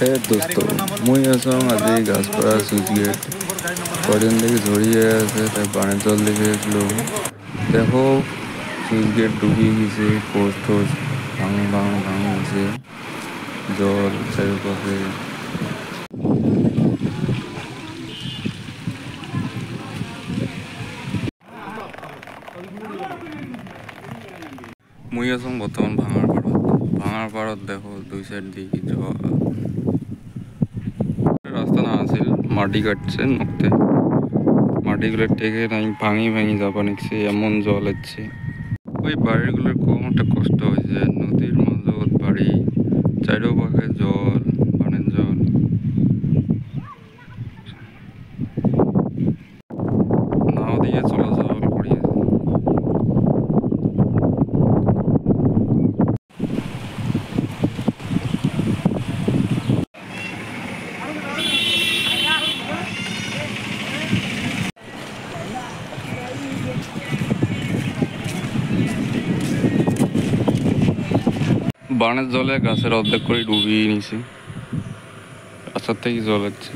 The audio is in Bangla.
হে দোস্ত, মুই আসাম আজি গাছপাড়া সুইচ গেট কদিন থেকে ঝরিয়ে আছে, তাই পানির জল দেখে আসলো। দেখো সুইচ গেট ডুবিয়ে গেছে, পোস্ট টোস্ট ভাঙ গেছে, জল চারিপাশে। মুই আসাম বর্তমান ভাঙার পাড়ত দেখো দুই সাইড দিকে জল। রাস্তা না আছিল, মাটি কাটছে নখতে, মাটিগুলো টেকে নাই ভাঙি যাবা নিচ্ছে, এমন জল হচ্ছে। ওই বাড়িগুলোর কম একটা কষ্ট হয়েছে, নদীর মাঝত বাড়ি, চারিপাশে জল, পানির জল। নাও দিয়ে চলাচল করিয়েছে। বানের জলে গাছের অর্ধেক করে ডুবিয়ে নিছে, রাস্তার থেকে জল হচ্ছে।